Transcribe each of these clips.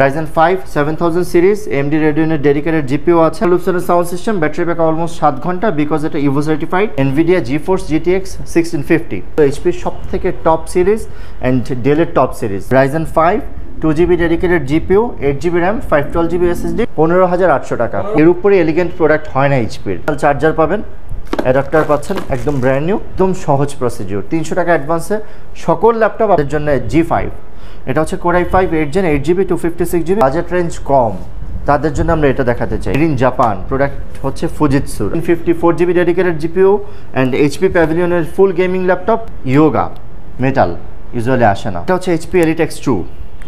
Ryzen 5 7000 series AMD Radeon এর dedicated GPU আছে, লুপসনের sound system, battery backup almost 7 ঘন্টা বিকজ এটা Evo certified, NVIDIA GeForce GTX 1650, তো এইচপির সবথেকে টপ সিরিজ এন্ড ডেলের top series. Ryzen 5 2GB dedicated GPU, 8GB RAM, 512GB SSD, 15800 টাকা। এর উপরে এলিগেন্ট প্রোডাক্ট হয় না এইচপির। চার্জার পাবেন, অ্যাডাপ্টার পাচ্ছেন একদম ব্র্যান্ড নিউ, একদম সহজ প্রসিডিউর। 300 টাকা অ্যাডভান্সে সকল ল্যাপটপ আপনাদের জন্য G5, এটা হচ্ছে Core i5 8 Gen 8GB 256GB, budget range কম, তাদের জন্য আমরা এটা দেখাতে চাই। ইন জাপান প্রোডাক্ট হচ্ছে Fujitsu 54GB dedicated GPU and HP প্যাভিলিয়নের full gaming laptop, Yoga metal usually আসে না, এটা হচ্ছে HP Elite X2,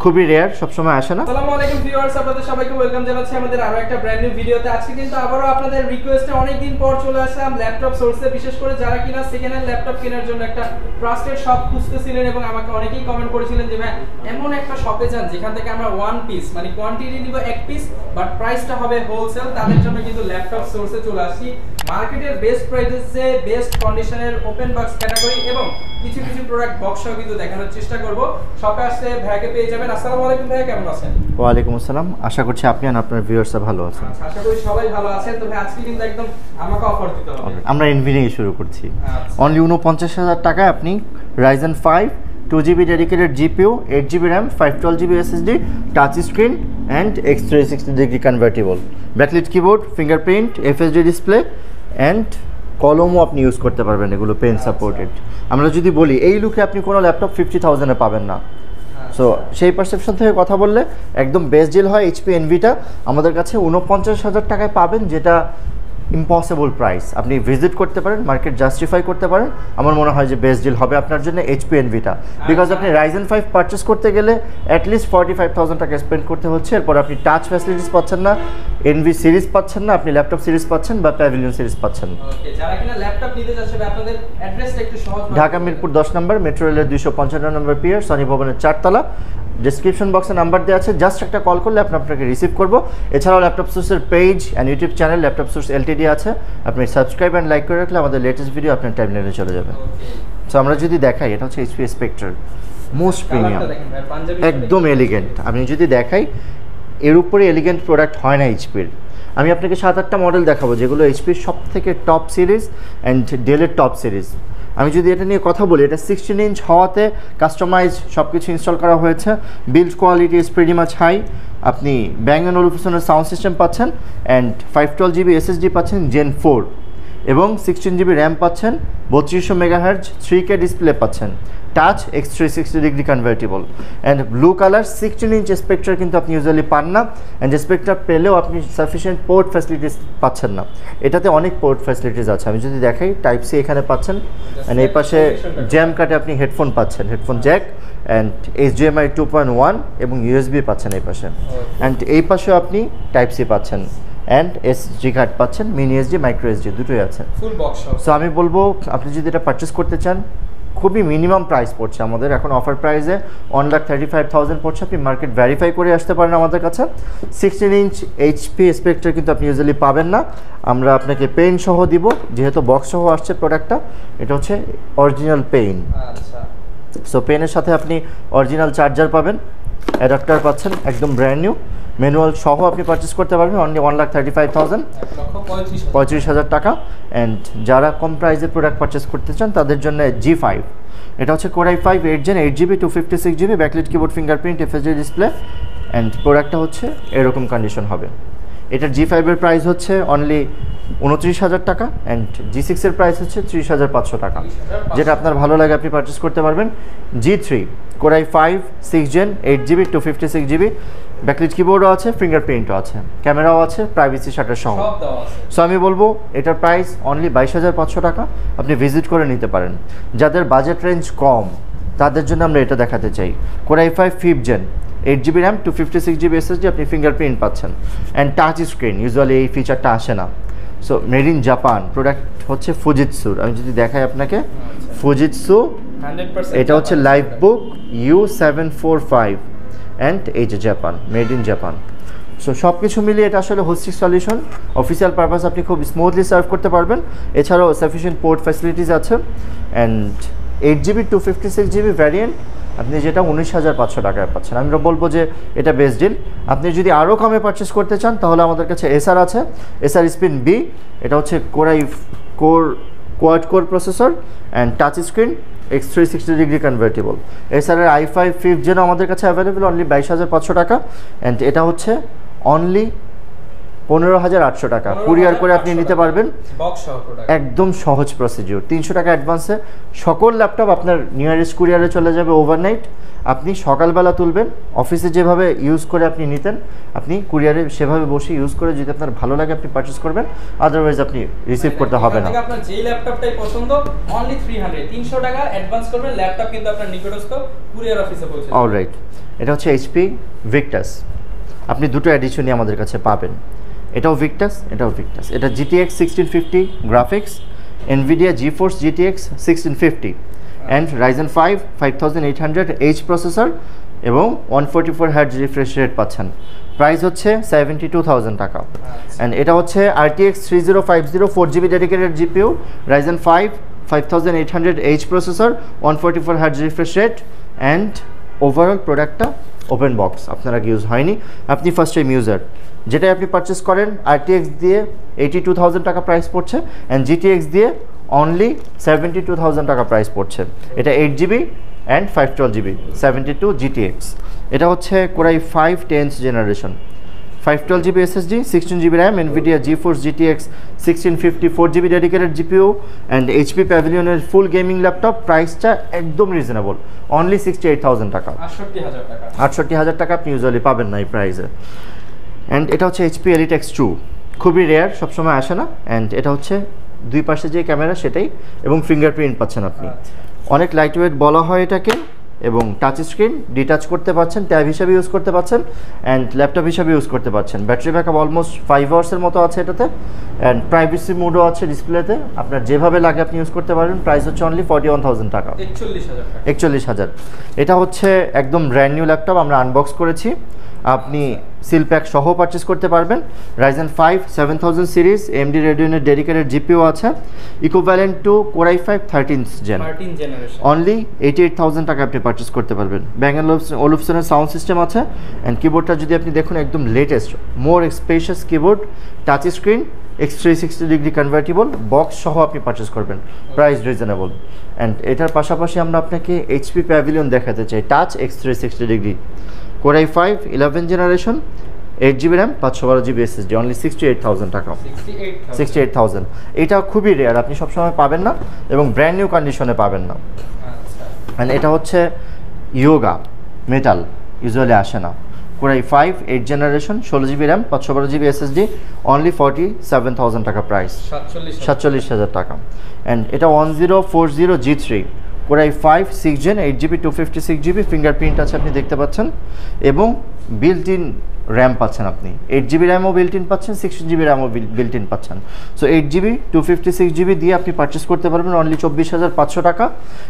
খুবই রেয়ার, সবসময় আসে না। আসসালামু আলাইকুম ভিউয়ার্স, আপনাদের সবাইকে ওয়েলকাম জানাচ্ছি আমাদের আরো একটা ব্র্যান্ড নিউ ভিডিওতে। আজকে কিন্তু আবারো আপনাদের রিকোয়েস্টে অনেক দিন পর চলে আসলাম ল্যাপটপ সোর্সে, বিশেষ করে যারা কিনা সেকেন্ড হ্যান্ড ল্যাপটপ কেনার জন্য একটা ট্রাস্টেড শপ খুঁজতেছিলেন এবং আমাকে অনেকেই কমেন্ট করেছিলেন যে ভাই এমন একটা শপে যান যেখান থেকে আমরা ওয়ান পিস মানে কোয়ান্টিটি দিব এক পিস বাট প্রাইসটা হবে হোলসেল, তাদের জন্য কিন্তু ল্যাপটপ সোর্সে চলে আসি। মার্কেটের বেস্ট প্রাইসে বেস্ট কন্ডিশনের ওপেন বক্স ক্যাটাগরি এবং কিছু কিছু প্রোডাক্ট বক্সও কিন্তু দেখানোর চেষ্টা করব। শপে আসলে ভাইকে পেয়ে যাবেন। আসসালামু আলাইকুম ভাই, কেমন আছেন? ওয়া আলাইকুম আসসালাম, আশা করছি আপনি আর আপনার ভিউয়ার্সরা ভালো আছেন। আশা করি সবাই ভালো আছেন। তো ভাই আজকে কিন্তু একদম আমাকে অফার দিতে হবে। আমরা এনভি শুরু করছি। অনলি 49000 টাকায় আপনি Ryzen 5 2GB dedicated GPU, 8GB RAM, 512GB SSD, touch screen and X360 degree convertible, backlit keyboard, fingerprint, FSD display and কলমও আপনি ইউজ করতে পারবেন, এগুলো পেন সাপোর্টেড। আমরা যদি বলি এই লুকে আপনি কোনো ল্যাপটপ 50,000-এ পাবেন না। সো সেই পারসেপশন থেকে কথা বললে একদম বেস্ট ডিল হয়। HP এনভিটা আমাদের কাছে 49,000 টাকায় পাবেন, যেটা ইম্পসিবল প্রাইস। আপনি ভিজিট করতে পারেন, মার্কেট জাস্টিফাই করতে পারেন। আমার মনে হয় যে বেস্ট ডিল হবে আপনার জন্য HP এনভিটা, বিকজ আপনি Ryzen 5 পারচেস করতে গেলে অ্যাটলিস্ট 45,000 টাকা স্পেন্ড করতে হচ্ছে। এরপর আপনি টাচ ফ্যাসিলিটিস পাচ্ছেন না, এনভি সিরিজ পাচ্ছেন না, আপনি ল্যাপটপ সিরিজ পাচ্ছেন বা প্যাভিলিয়ন সিরিজ পাচ্ছেন। ওকে, যারা কিনা ল্যাপটপ নিতে যাচ্ছে আপনাদের অ্যাড্রেসটা একটু সহজ। ঢাকা মিরপুর 10 নম্বর, মেট্রো রেলের 255 নম্বর পিয়ার, সনি ভবনের 4 তলা। ডেসক্রিপশন বক্সে নাম্বার দেওয়া আছে, জাস্ট একটা কল করলে আপনাকে রিসিভ করবো। এছাড়াও ল্যাপটপ সোর্সের page and YouTube channel laptop source LTD আছে, আপনি সাবস্ক্রাইব অ্যান্ড লাইক করে রাখলে আমাদের লেটেস্ট ভিডিও আপনার টাইমলাইনে চলে যাবে। সো আমরা যদি দেখাই, এটা হচ্ছে HP স্পেক্ট্রাল মোস্ট প্রিমিয়াম, একদম এলিগেন্ট। আমি যদি দেখাই এর উপরে এলিগেন্ট প্রোডাক্ট হয় না এইচপির। আমি আপনাকে 7-8টা মডেল দেখাবো যেগুলো এইচপির সব থেকে টপ সিরিজ অ্যান্ড ডেলের টপ সিরিজ। আমি যদি এটা নিয়ে কথা বলি, এটা 16 ইঞ্চ হওয়াতে কাস্টমাইজ সব কিছু ইনস্টল করা হয়েছে। Build quality is pretty much high. আপনি ব্যাং অ্যান্ড ওলুফসনের সাউন্ড সিস্টেম পাচ্ছেন অ্যান্ড 512GB SSD পাচ্ছেন Gen 4 এবং 16GB RAM পাচ্ছেন, 3200 MHz 3K ডিসপ্লে পাচ্ছেন, touch X360 degree convertible and blue colour 16 inch স্পেক্ট্রার কিন্তু আপনি ইউজুয়ালি পান না। অ্যান্ড স্পেক্ট্রার পেলেও আপনি সাফিসিয়েন্ট পোর্ট ফ্যাসিলিটিস পাচ্ছেন না। এটাতে অনেক পোর্ট ফ্যাসিলিটিস আছে। আমি যদি দেখাই, টাইপ সি এখানে পাচ্ছেন অ্যান্ড এই পাশে জ্যাম কাটে আপনি হেডফোন পাচ্ছেন, হেডফোন জ্যাক অ্যান্ড HDMI 2.1 এবং USB পাচ্ছেন এই পাশে। অ্যান্ড এই পাশেও আপনি টাইপ সি পাচ্ছেন অ্যান্ড SD কার্ড পাচ্ছেন, মিনি SD, মাইক্রো SD দুটোই আছে, ফুল বক্স। সো আমি বলবো আপনি যদি এটা পারচেস করতে চান, খুবই মিনিমাম প্রাইস পড়ছে আমাদের এখন অফার প্রাইসে 1,35,000 পড়ছে। আপনি মার্কেট ভেরিফাই করে আসতে পারেন আমাদের কাছে। 16 ইঞ্চ HP স্পেক্ট্রার কিন্তু আপনি ইউজুয়ালি পাবেন না। আমরা আপনাকে পেইন সহ দিব, যেহেতু বক্স সহ আসছে প্রোডাক্টটা, এটা হচ্ছে অরিজিনাল পেইন। সো পেনের সাথে আপনি অরিজিনাল চার্জার পাবেন, অ্যাডাপ্টার পাচ্ছেন একদম ব্র্যান্ড নিউ, ম্যানুয়াল সহ আপনি পারচেস করতে পারবেন অনলি 1,35,000, 35,000 টাকা। অ্যান্ড যারা কম প্রাইসের প্রোডাক্ট পারচেস করতে চান তাদের জন্য G5, এটা হচ্ছে Core i5 8 Gen 8GB 256GB, backlit keyboard, fingerprint, FSD display and প্রোডাক্টটা হচ্ছে এরকম কন্ডিশন হবে। এটার G5 এর প্রাইস হচ্ছে অনলি 29,000 টাকা অ্যান্ড G6 এর প্রাইস হচ্ছে 30,500 টাকা। যেটা আপনার ভালো লাগে আপনি পারচেস করতে পারবেন। G3 Core i5 6 Gen 8GB 256GB, backlit কিবোর্ডও আছে, ফিঙ্গারপ্রিন্টও আছে, ক্যামেরাও আছে, প্রাইভেসি শাটার সহ। সো আমি বলবো এটার প্রাইস অনলি 22,500 টাকা, আপনি ভিজিট করে নিতে পারেন। যাদের বাজেট রেঞ্জ কম তাদের জন্য আমরা এটা দেখাতে চাই। Core i5 5th Gen 8GB RAM 256GB SSD, আপনি ফিঙ্গারপ্রিন্ট পাচ্ছেন অ্যান্ড টাচ স্ক্রিন, ইউজুয়ালি এই ফিচারটা আসে না। So made in Japan, product হচ্ছে ফুজিৎসুর। আমি যদি দেখাই আপনাকে, ফুজিৎসু, এটা হচ্ছে লাইভ বুক U745 অ্যান্ড এই যে Japan, made in Japan. So সব কিছু মিলিয়ে এটা আসলে হোস্টিক সলিউশন, অফিসিয়াল পারপাস আপনি খুব স্মুথলি সার্ভ করতে পারবেন। এছাড়াও সাফিসিয়েন্ট পোর্ট ফ্যাসিলিটিস আছে অ্যান্ড 8GB 256GB ভ্যারিয়েন্ট আপনি যেটা 19,500 টাকায় পাচ্ছেন। আমি বলবো যে এটা বেস্ট ডিল। আপনি যদি আরও কমে পারচেস করতে চান তাহলে আমাদের কাছে এসআর আছে, এসআর স্পিন বি, এটা হচ্ছে quad core processor and touch screen, X360 degree convertible. এসআরের i5 5th জেন আমাদের কাছে অ্যাভেলেবল অনলি 22,500 টাকা, অ্যান্ড এটা হচ্ছে অনলি 15,800 টাকা। কুরিয়ার করে আপনি নিতে পারবেন, একদম সহজ প্রসিডিউর। 300 টাকা অ্যাডভান্সে সকল ল্যাপটপ আপনার নিয়ারেস্ট কুরিয়ারে চলে যাবে ওভারনাইট। আপনি সকালবেলা তুলবেন, অফিসে যেভাবে ইউজ করে আপনি নিতেন, আপনি কুরিয়ারে সেভাবে বসে ইউজ করে যদি আপনার ভালো লাগে আপনি পারচেস করবেন, আদারওয়াইজ আপনি রিসিভ করতে হবে না। আপনার যেই ল্যাপটপটাই পছন্দ অনলি 300 টাকা অ্যাডভান্স করবেন, ল্যাপটপ কিন্তু আপনার নিকটস্থ কুরিয়ার অফিসে পৌঁছে যাবে। অলরাইট, এটা হচ্ছে এইচপি ভিক্টাস। আপনি দুটো এডিশনই আমাদের কাছে পাবেন, এটাও ভিক্টাস, এটাও ভিক্টাস। এটা GTX 1650 graphics, NVIDIA GeForce GTX 1650 and Ryzen 5 5800H processor এবং 144 Hz রিফ্রেশ রেট পাচ্ছেন। প্রাইস হচ্ছে 72,000 টাকা। অ্যান্ড এটা হচ্ছে RTX 3050 4GB dedicated GPU, Ryzen 5 5800H processor, 144 Hz refresh rate, and overall প্রোডাক্টটা ওপেন বক্স, আপনার আগে ইউজ হয়নি, আপনি ফার্স্ট টাইম ইউজার। যেটাই আপনি পারচেস করেন RTX দিয়ে 82,000 টাকা প্রাইস পড়ছে, অ্যান্ড GTX দিয়ে অনলি 72,000 টাকা প্রাইস পড়ছে। এটা 8GB অ্যান্ড 512GB 72 GTX। এটা হচ্ছে core i 5 10th generation, 512GB SSD, 16GB RAM, NVIDIA GeForce GTX 1650 4GB dedicated GPU and HP প্যাভিলিয়নের ফুল গেমিং ল্যাপটপ। প্রাইসটা একদম রিজনেবল, অনলি 68,000 টাকা, 68,000 টাকা আপনি ইউজুয়ালি পাবেন না এই প্রাইসে। অ্যান্ড এটা হচ্ছে HP Elite X2, খুবই রেয়ার, সবসময় আসে না। অ্যান্ড এটা হচ্ছে দুই পাশে যে ক্যামেরা সেটাই, এবং ফিঙ্গারপ্রিন্ট পাচ্ছেন আপনি। অনেক লাইট ওয়েট বলা হয় এটাকে, এবং টাচ স্ক্রিন ডিটাচ করতে পারছেন, ট্যাব হিসাবে ইউজ করতে পারছেন, অ্যান্ড ল্যাপটপ হিসাবে ইউজ করতে পারছেন। ব্যাটারি ব্যাকআপ অলমোস্ট 5 আওয়ার্সের মতো আছে এটাতে, অ্যান্ড প্রাইভেসি মোডও আছে ডিসপ্লেতে, আপনার যেভাবে লাগে আপনি ইউজ করতে পারবেন। প্রাইস হচ্ছে অনলি 41,000 টাকা, 41,000। এটা হচ্ছে একদম ব্র্যান্ড নিউ ল্যাপটপ, আমরা আনবক্স করেছি, আপনি সিল প্যাক সহ পারচেস করতে পারবেন। Ryzen 5 7000 series, AMD Radeon dedicated GPU আছে, equivalent to Core i5 13th generation, only 88,000 টাকা আপনি পারচেস করতে পারবেন। Bang & Olufsen'ের সাউন্ড সিস্টেম আছে, অ্যান্ড কিবোর্ডটা যদি আপনি দেখুন একদম latest more spacious keyboard, touch screen, X360 degree convertible, box সহ আপনি পারচেস করবেন, প্রাইস রিজনেবল। অ্যান্ড এটার পাশাপাশি আমরা আপনাকে HP প্যাভিলিয়ন দেখাতে চাই, touch X360 degree, Core i5 11th generation, 8GB RAM 512GB SSD, only 68,000 টাকা, 68,000। এটা খুবই রেয়ার, আপনি সবসময় পাবেন না এবং ব্র্যান্ড নিউ কন্ডিশনে পাবেন না। অ্যান্ড এটা হচ্ছে ইয়োগা মেটাল, ইউজুয়ালি আসে না। Core i5 8th generation, 16GB RAM 512GB SSD, only 47,000 টাকা প্রাইস, 47,000 টাকা। অ্যান্ড এটা 1040 G3, Core i5 6th Gen 8GB 256GB, fingerprint আছে আপনি দেখতে পাচ্ছেন, এবং বিল্ট ইন র্যাম পাচ্ছেন আপনি, 8GB র্যামও বিল্ট ইন পাচ্ছেন, 16GB র্যামও বিল্ট ইন পাচ্ছেন। সো 8GB 256GB দিয়ে আপনি পারচেস করতে পারবেন অনলি 24,500 টাকা।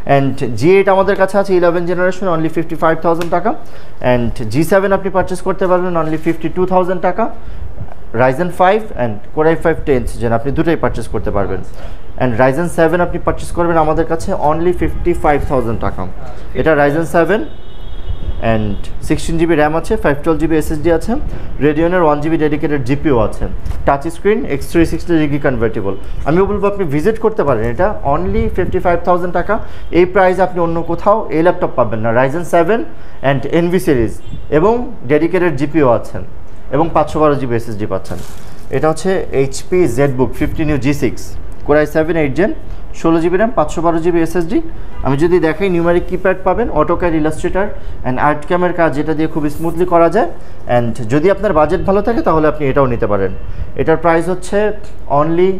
অ্যান্ড G8 আমাদের কাছে আছে 11th জেনারেশন, অনলি 55,000 টাকা। অ্যান্ড G7 আপনি পারচেস করতে পারবেন অনলি 52,000 টাকা। Ryzen 5 and Core i5 10th Gen আপনি দুটোই পারচেস করতে পারবেন। অ্যান্ড Ryzen 7 আপনি পারচেস করবেন আমাদের কাছে অনলি 55,000 টাকা। এটা Ryzen 7 অ্যান্ড 16GB র্যাম আছে, 512GB SSD আছে, রেডিয়নের 1GB ডেডিকেটেড GPU আছে, touch screen, X360 degree convertible. আমিও বলবো আপনি ভিজিট করতে পারেন, এটা অনলি 55,000 টাকা। এই প্রাইস আপনি অন্য কোথাও এই ল্যাপটপ পাবেন না। Ryzen 7 অ্যান্ড NV সিরিজ এবং ডেডিকেটেড GPU আছেন, এবং 512GB SSD পাচ্ছেন। এটা হচ্ছে HP ZBook 50 G6, Core i7 8th Gen, 16GB RAM 512GB SSD। আমি যদি দেখাই নিউমেরিক কিপ্যাড পাবেন, অটোক্যাড, ইলাস্ট্রেটর অ্যান্ড আর্ট ক্যামের কাজ, যেটা দিয়ে খুব স্মুথলি করা যায়। অ্যান্ড যদি আপনার বাজেট ভালো থাকে তাহলে আপনি এটাও নিতে পারেন। এটার প্রাইস হচ্ছে অনলি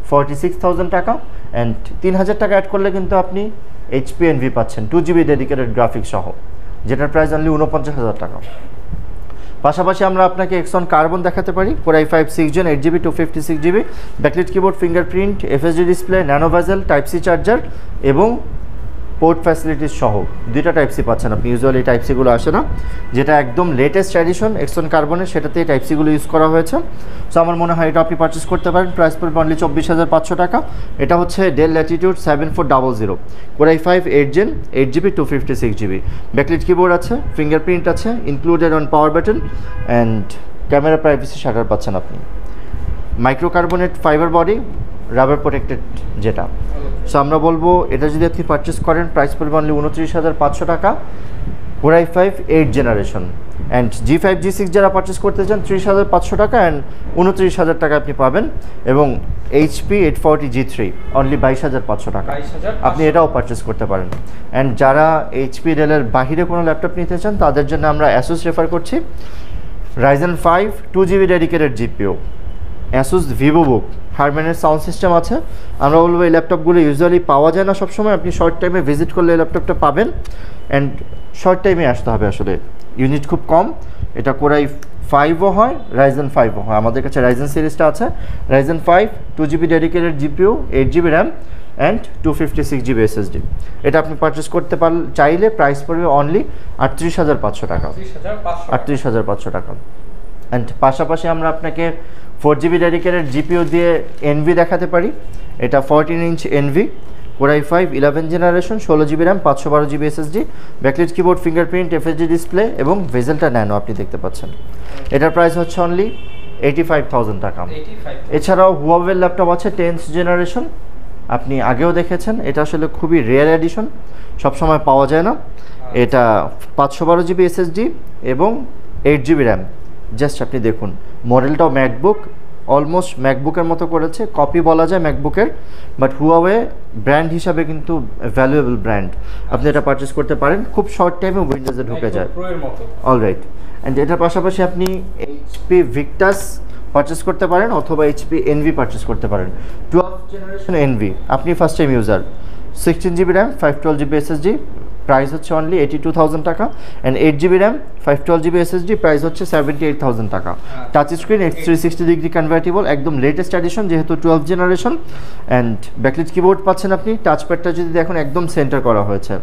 46,000 টাকা। অ্যান্ড 3,000 টাকা অ্যাড করলে কিন্তু আপনি HP NV পাচ্ছেন 2GB ডেডিকেটেড গ্রাফিক্স সহ, যেটার প্রাইস অনলি 49,000 টাকা। পাশাপাশি আমরা আপনাকে এক্সন কার্বন দেখাতে পারি, Core i5 6th Gen 8GB 256GB, backlit keyboard, fingerprint, FSD display, nano bezel, type C charger, এবং পোর্ট ফ্যাসিলিটিস সহ দুইটা টাইপ সি পাচ্ছেন আপনি। ইউজুয়ালি টাইপ সিগুলো আসে না, যেটা একদম লেটেস্ট এডিশন এক্সন কার্বনের, সেটাতেই টাইপ সিগুলো ইউজ করা হয়েছে। সো আমার মনে হয় এটা আপনি পারচেস করতে পারেন। প্রাইস পড়বে অনলি 24,500 টাকা। এটা হচ্ছে del Latitude 7400 Core i5 8 Gen 8GB 256GB। Backlit keyboard আছে, ফিঙ্গারপ্রিন্ট আছে, included on power button and camera privacy shutter পাচ্ছেন আপনি। মাইক্রোকার্বনেট ফাইবার বডি, রাবার প্রোটেক্টেড যেটা। সো আমরা বলবো এটা যদি আপনি পারচেস করেন প্রাইস পড়বে অনলি 29,500 টাকা। Core i5 8 generation and G5 G6 যারা পারচেস করতে চান 30,500 টাকা অ্যান্ড 29,000 টাকা আপনি পাবেন। এবং HP 840 G3 অনলি 22,500 টাকা, আপনি এটাও পারচেস করতে পারেন। অ্যান্ড যারা HP ডেলের বাহিরে কোনো ল্যাপটপ নিতে চান তাদের জন্য আমরা অ্যাসুস রেফার করছি। Ryzen 5 2GB dedicated GPU, Asus VivoBook, হারম্যানের সাউন্ড সিস্টেম আছে। আমরা বলবো এই ল্যাপটপগুলো ইউজুয়ালি পাওয়া যায় না সবসময়, আপনি শর্ট টাইমে ভিজিট করলে এই ল্যাপটপটা পাবেন। অ্যান্ড শর্ট টাইমে আসতে হবে, আসলে ইউনিট খুব কম। এটা Core i5ও হয়, Ryzen 5ও হয়। আমাদের কাছে Ryzen সিরিজটা আছে, Ryzen 5 2GB dedicated GPU 8GB RAM and 256GB SSD। এটা আপনি পারচেস করতে চাইলে প্রাইস পড়বে অনলি 38,500 টাকা। 38,500 টাকা। অ্যান্ড পাশাপাশি আমরা আপনাকে 4GB ডেডিকেটেড GPU দিয়ে NV দেখাতে পারি। এটা 14 inch NV, Core i5 11 generation, 16GB RAM 512GB SSD, backlit keyboard, fingerprint, FHD display এবং ভেজেলটা ন্যানো আপনি দেখতে পাচ্ছেন। এটার প্রাইস হচ্ছে অনলি 85,000 টাকা। এছাড়াও হুয়াওয়ের ল্যাপটপ আছে 10th জেনারেশন, আপনি আগেও দেখেছেন। এটা আসলে খুবই রেয়ার এডিশন, সবসময় পাওয়া যায় না। এটা 512GB SSD এবং 8GB RAM। জাস্ট আপনি দেখুন, মডেলটাও ম্যাকবুক, অলমোস্ট ম্যাকবুকের মতো করেছে, কপি বলা যায় ম্যাকবুকের, বাট হুয়াওয়ে ব্র্যান্ড হিসাবে কিন্তু ভ্যালুয়েবল ব্র্যান্ড। আপনি এটা পারচেস করতে পারেন, খুব শর্ট টাইমে উইন্ডোজে ঢুকে যায়। অলরাইট। অ্যান্ড এটার পাশাপাশি আপনি HP ভিক্টাস পারচেস করতে পারেন অথবা HP NV পারচেস করতে পারেন। 12th জেনারেশন NV, আপনি first time user, 16GB RAM 512GB SSD, price হচ্ছে অনলি 82,000 টাকা। And 8GB RAM 512GB SSD, price হচ্ছে 78,000 টাকা। Touch screen, X360 degree convertible, একদম লেটেস্ট এডিশন যেহেতু 12th generation. And backlit keyboard পাচ্ছেন আপনি। টাচপ্যাডটা যদি দেখুন একদম সেন্টার করা হয়েছে।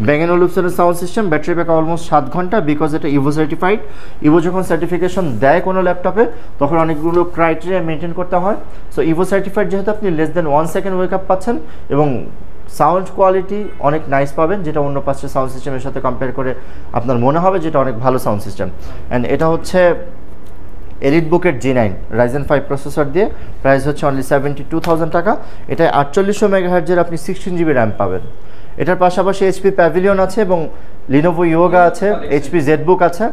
ব্যাং & ওলুফসনের sound system, battery backup almost 7 ঘন্টা, বিকজ এটা ইভো সার্টিফাইড। ইভো যখন সার্টিফিকেশন দেয় কোনো ল্যাপটপে তখন অনেকগুলো ক্রাইটেরিয়া মেনটেন করতে হয়। সো ইভো সার্টিফাইড যেহেতু আপনি less than 1 second wake up পাচ্ছেন এবং সাউন্ড কোয়ালিটি অনেক নাইস পাবেন, যেটা অন্য পাঁচটা সাউন্ড সিস্টেমের সাথে কম্পেয়ার করে আপনার মনে হবে যেটা অনেক ভালো সাউন্ড সিস্টেম। অ্যান্ড এটা হচ্ছে এলিটবুকের G9 Ryzen 5 প্রসেসর দিয়ে, প্রাইস হচ্ছে অনলি 72,000 টাকা। এটা 4800 মেগাহার্টজের আপনি 16GB RAM পাবেন। এটার পাশাপাশি HP প্যাভিলিয়ন আছে এবং Lenovo Yoga আছে, HP ZBook আছে।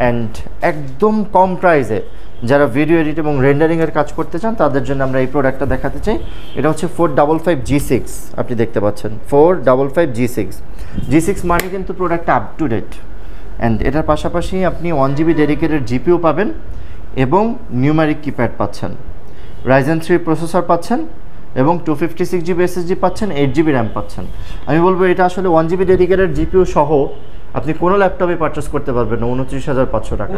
অ্যান্ড একদম কম প্রাইসে যারা ভিডিও এডিট এবং রেন্ডারিংয়ের কাজ করতে চান তাদের জন্য আমরা এই প্রোডাক্টটা দেখাতে চাই। এটা হচ্ছে 455 G6, আপনি দেখতে পাচ্ছেন 455 G6। G6 মানে কিন্তু প্রোডাক্টটা আপ টু ডেট। অ্যান্ড এটার পাশাপাশি আপনি 1GB ডেডিকেটেড GPU পাবেন এবং নিউমারিক কিপ্যাড পাচ্ছেন, Ryzen 3 প্রসেসর পাচ্ছেন এবং 256GB SSD পাচ্ছেন, 8GB RAM পাচ্ছেন। আমি বলবো এটা আসলে 1GB ডেডিকেটেড GPU সহ আপনি কোনো ল্যাপটপে পারচেস করতে পারবেন না 29,500 টাকা।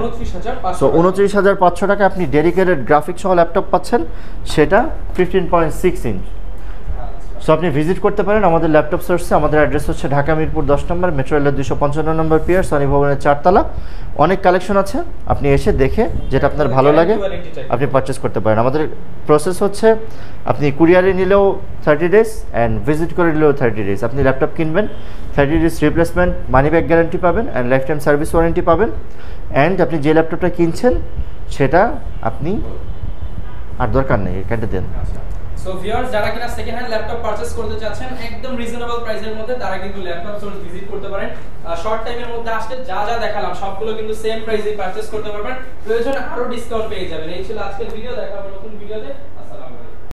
সো 29,500 টাকা আপনি ডেডিকেটেড গ্রাফিক্স সহ ল্যাপটপ পাচ্ছেন, সেটা 15.6 ইঞ্চ। সো আপনি ভিজিট করতে পারেন আমাদের ল্যাপটপ সোর্সে। আমাদের অ্যাড্রেস হচ্ছে ঢাকা মিরপুর 10 নম্বর, মেট্রো রেলের 255 নম্বর পিয়ার, সনি ভবনের 4 তলা। অনেক কালেকশন আছে, আপনি এসে দেখে যেটা আপনার ভালো লাগে আপনি পারচেস করতে পারেন। আমাদের প্রসেস হচ্ছে আপনি কুরিয়ারে নিলেও 30 ডেজ অ্যান্ড ভিজিট করে নিলেও 30 ডেজ। আপনি ল্যাপটপ কিনবেন 30 days replacement money back guarantee পাবেন and lifetime service warranty পাবেন। অ্যান্ড আপনি যে ল্যাপটপটা কিনছেন সেটা আপনি আর দরকার নেই, কেটে দেন। সো ভিউয়ার্স, যারা কিনা সেকেন্ড হ্যান্ড ল্যাপটপ পারচেজ করতে যাচ্ছেন একদম রিজনেবল প্রাইসের মধ্যে, তারা কিন্তু ল্যাপটপ সোর্স ভিজিট করতে পারেন। শর্ট টাইমের মধ্যে আসলে যা যা দেখালাম সবগুলো কিন্তু সেম প্রাইসে পারচেজ করতে পারবেন। প্রয়োজনে আরো ডিসকাউন্ট পেয়ে যাবেন। এই ছিল আজকের ভিডিও, দেখা হবে নতুন ভিডিওতে।